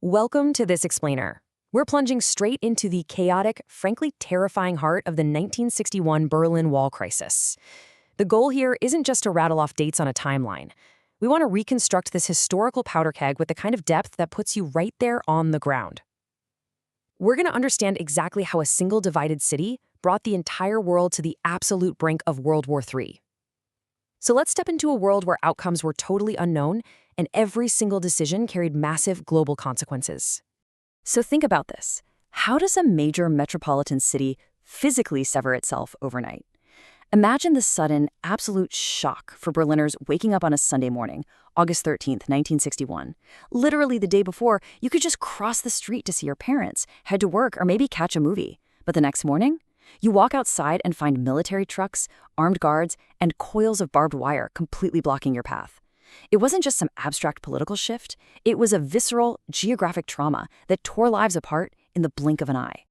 Welcome to This Explainer. We're plunging straight into the chaotic, frankly terrifying heart of the 1961 Berlin Wall crisis. The goal here isn't just to rattle off dates on a timeline. We want to reconstruct this historical powder keg with the kind of depth that puts you right there on the ground. We're going to understand exactly how a single divided city brought the entire world to the absolute brink of World War III. So let's step into a world where outcomes were totally unknown and every single decision carried massive global consequences. So think about this. How does a major metropolitan city physically sever itself overnight? Imagine the sudden, absolute shock for Berliners waking up on a Sunday morning, August 13th, 1961. Literally the day before, you could just cross the street to see your parents, head to work, or maybe catch a movie. But the next morning, you walk outside and find military trucks, armed guards, and coils of barbed wire completely blocking your path. It wasn't just some abstract political shift, it was a visceral, geographic trauma that tore lives apart in the blink of an eye.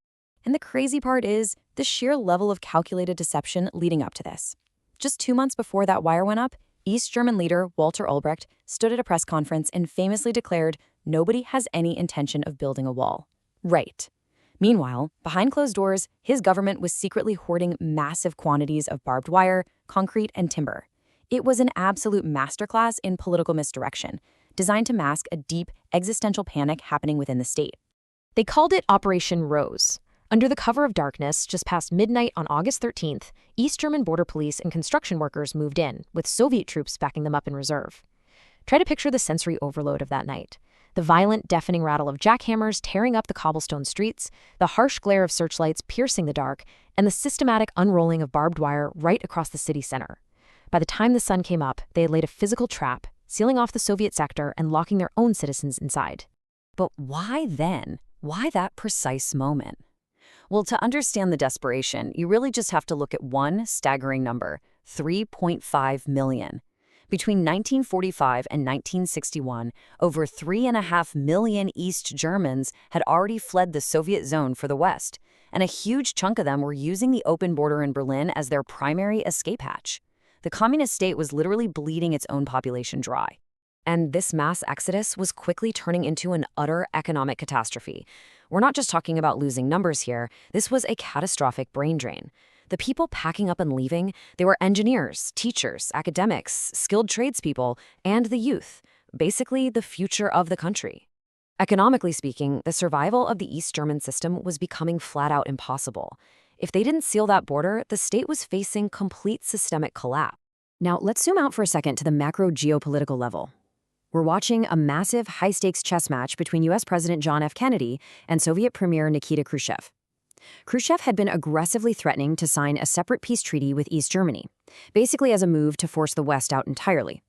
And the crazy part is the sheer level of calculated deception leading up to this. Just 2 months before that wire went up, East German leader Walter Ulbricht stood at a press conference and famously declared, "Nobody has any intention of building a wall." Right. Meanwhile, behind closed doors, his government was secretly hoarding massive quantities of barbed wire, concrete, and timber. It was an absolute masterclass in political misdirection, designed to mask a deep, existential panic happening within the state. They called it Operation Rose. Under the cover of darkness, just past midnight on August 13th, East German border police and construction workers moved in, with Soviet troops backing them up in reserve. Try to picture the sensory overload of that night. The violent, deafening rattle of jackhammers tearing up the cobblestone streets, the harsh glare of searchlights piercing the dark, and the systematic unrolling of barbed wire right across the city center. By the time the sun came up, they had laid a physical trap, sealing off the Soviet sector and locking their own citizens inside. But why then? Why that precise moment? Well, to understand the desperation, you really just have to look at one staggering number: 3.5 million. Between 1945 and 1961, over 3.5 million East Germans had already fled the Soviet zone for the West, and a huge chunk of them were using the open border in Berlin as their primary escape hatch. The communist state was literally bleeding its own population dry. And this mass exodus was quickly turning into an utter economic catastrophe. We're not just talking about losing numbers here. This was a catastrophic brain drain. The people packing up and leaving, they were engineers, teachers, academics, skilled tradespeople, and the youth, basically the future of the country. Economically speaking, the survival of the East German system was becoming flat out impossible. If they didn't seal that border, the state was facing complete systemic collapse. Now, let's zoom out for a second to the macro geopolitical level. We're watching a massive, high-stakes chess match between U.S. President John F. Kennedy and Soviet Premier Nikita Khrushchev. Khrushchev had been aggressively threatening to sign a separate peace treaty with East Germany, basically as a move to force the West out entirely.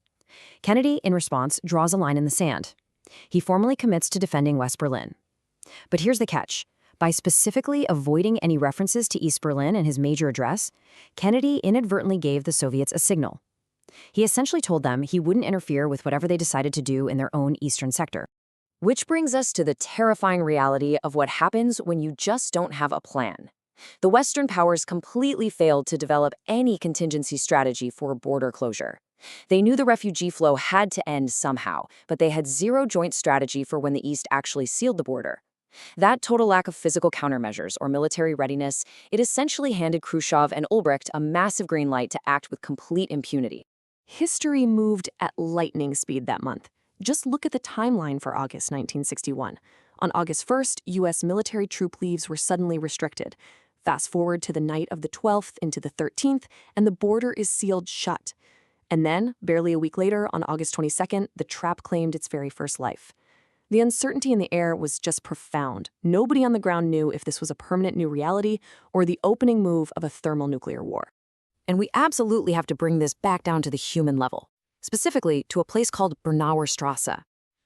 Kennedy, in response, draws a line in the sand. He formally commits to defending West Berlin. But here's the catch. By specifically avoiding any references to East Berlin in his major address, Kennedy inadvertently gave the Soviets a signal. He essentially told them he wouldn't interfere with whatever they decided to do in their own eastern sector. Which brings us to the terrifying reality of what happens when you just don't have a plan. The Western powers completely failed to develop any contingency strategy for border closure. They knew the refugee flow had to end somehow, but they had zero joint strategy for when the East actually sealed the border. That total lack of physical countermeasures or military readiness, it essentially handed Khrushchev and Ulbricht a massive green light to act with complete impunity. History moved at lightning speed that month. Just look at the timeline for August 1961. On August 1st, U.S. military troop leaves were suddenly restricted. Fast forward to the night of the 12th into the 13th, and the border is sealed shut. And then, barely a week later, on August 22nd, the trap claimed its very first life. The uncertainty in the air was just profound. Nobody on the ground knew if this was a permanent new reality or the opening move of a thermonuclear war. And we absolutely have to bring this back down to the human level, specifically to a place called Bernauer Strasse.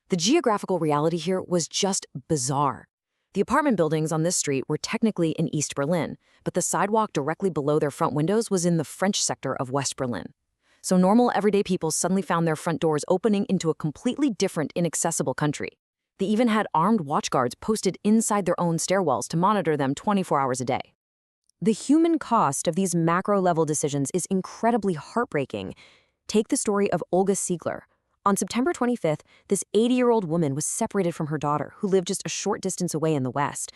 The geographical reality here was just bizarre. The apartment buildings on this street were technically in East Berlin, but the sidewalk directly below their front windows was in the French sector of West Berlin. So normal, everyday people suddenly found their front doors opening into a completely different, inaccessible country. They even had armed watchguards posted inside their own stairwells to monitor them 24 hours a day. The human cost of these macro-level decisions is incredibly heartbreaking. Take the story of Olga Siegler. On September 25th, this 80-year-old woman was separated from her daughter, who lived just a short distance away in the west.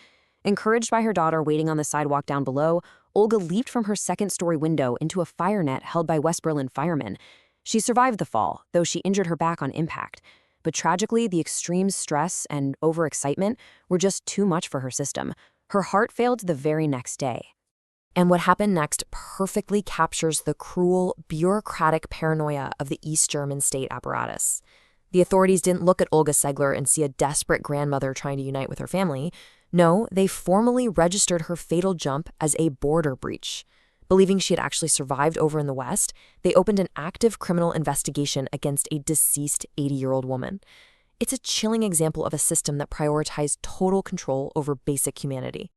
Encouraged by her daughter waiting on the sidewalk down below, Olga leaped from her second-story window into a fire net held by West Berlin firemen. She survived the fall, though she injured her back on impact. But tragically, the extreme stress and overexcitement were just too much for her system. Her heart failed the very next day. And what happened next perfectly captures the cruel, bureaucratic paranoia of the East German state apparatus. The authorities didn't look at Olga Segler and see a desperate grandmother trying to unite with her family. No, they formally registered her fatal jump as a border breach. Believing she had actually survived over in the West, they opened an active criminal investigation against a deceased 80-year-old woman. It's a chilling example of a system that prioritized total control over basic humanity.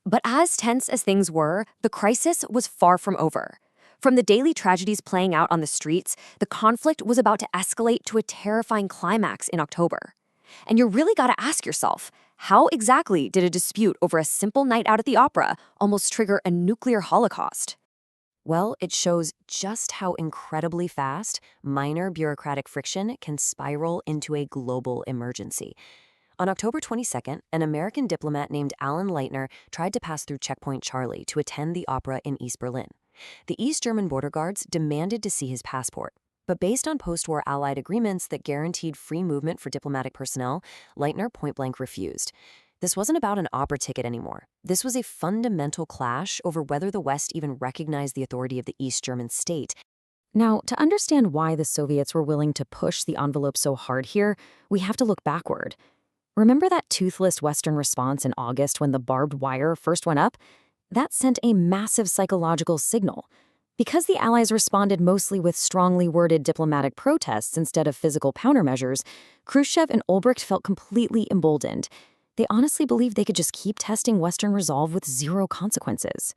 But as tense as things were, the crisis was far from over. From the daily tragedies playing out on the streets, the conflict was about to escalate to a terrifying climax in October. And you really got to ask yourself, how exactly did a dispute over a simple night out at the opera almost trigger a nuclear holocaust? Well, it shows just how incredibly fast minor bureaucratic friction can spiral into a global emergency. On October 22nd, an American diplomat named Alan Leitner tried to pass through Checkpoint Charlie to attend the opera in East Berlin. The East German border guards demanded to see his passport, but based on post-war Allied agreements that guaranteed free movement for diplomatic personnel, Leitner point-blank refused. This wasn't about an opera ticket anymore. This was a fundamental clash over whether the West even recognized the authority of the East German state. Now, to understand why the Soviets were willing to push the envelope so hard here, we have to look backward. Remember that toothless Western response in August when the barbed wire first went up? That sent a massive psychological signal. Because the Allies responded mostly with strongly worded diplomatic protests instead of physical countermeasures, Khrushchev and Ulbricht felt completely emboldened. They honestly believed they could just keep testing Western resolve with zero consequences.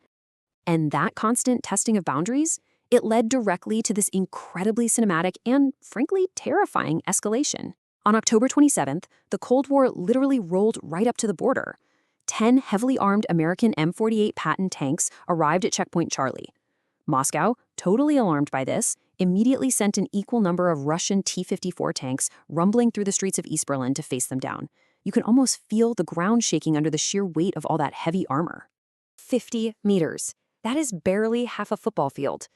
And that constant testing of boundaries, it led directly to this incredibly cinematic and, frankly, terrifying escalation. On October 27th, the Cold War literally rolled right up to the border. 10 heavily armed American M48 Patton tanks arrived at Checkpoint Charlie. Moscow, totally alarmed by this, immediately sent an equal number of Russian T-54 tanks rumbling through the streets of East Berlin to face them down. You can almost feel the ground shaking under the sheer weight of all that heavy armor. 50 meters. That is barely half a football field.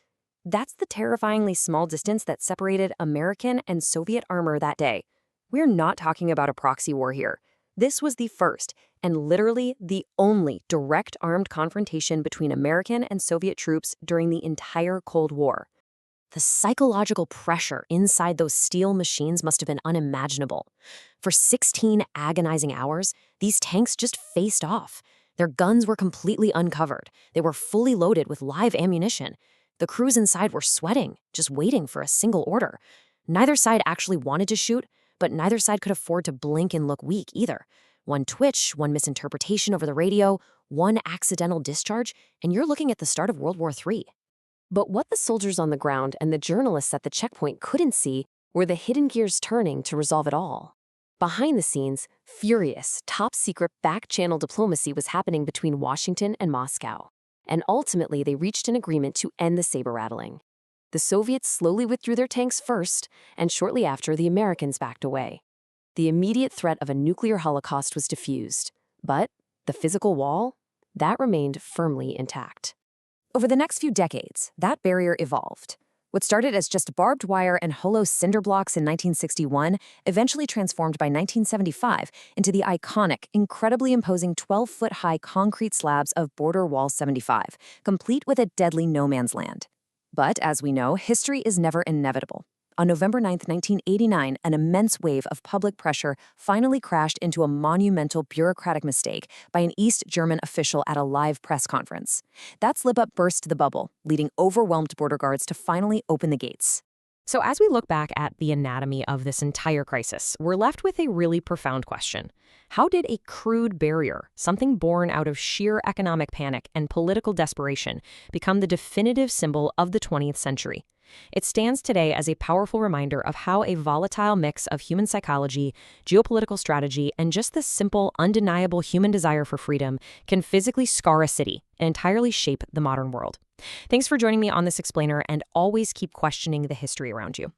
That's the terrifyingly small distance that separated American and Soviet armor that day. We're not talking about a proxy war here. This was the first, and literally the only, direct armed confrontation between American and Soviet troops during the entire Cold War. The psychological pressure inside those steel machines must have been unimaginable. For 16 agonizing hours, these tanks just faced off. Their guns were completely uncovered. They were fully loaded with live ammunition. The crews inside were sweating, just waiting for a single order. Neither side actually wanted to shoot, but neither side could afford to blink and look weak either. One twitch, one misinterpretation over the radio, one accidental discharge, and you're looking at the start of World War III. But what the soldiers on the ground and the journalists at the checkpoint couldn't see were the hidden gears turning to resolve it all. Behind the scenes, furious, top-secret back-channel diplomacy was happening between Washington and Moscow. And ultimately, they reached an agreement to end the saber-rattling. The Soviets slowly withdrew their tanks first, and shortly after, the Americans backed away. The immediate threat of a nuclear holocaust was diffused, but the physical wall, that remained firmly intact. Over the next few decades, that barrier evolved. What started as just barbed wire and hollow cinder blocks in 1961 eventually transformed by 1975 into the iconic, incredibly imposing 12-foot-high concrete slabs of Border Wall 75, complete with a deadly no-man's land. But, as we know, history is never inevitable. On November 9, 1989, an immense wave of public pressure finally crashed into a monumental bureaucratic mistake by an East German official at a live press conference. That slip-up burst the bubble, leading overwhelmed border guards to finally open the gates. So as we look back at the anatomy of this entire crisis, we're left with a really profound question. How did a crude barrier, something born out of sheer economic panic and political desperation, become the definitive symbol of the 20th century? It stands today as a powerful reminder of how a volatile mix of human psychology, geopolitical strategy, and just the simple, undeniable human desire for freedom can physically scar a city and entirely shape the modern world. Thanks for joining me on this explainer, and always keep questioning the history around you.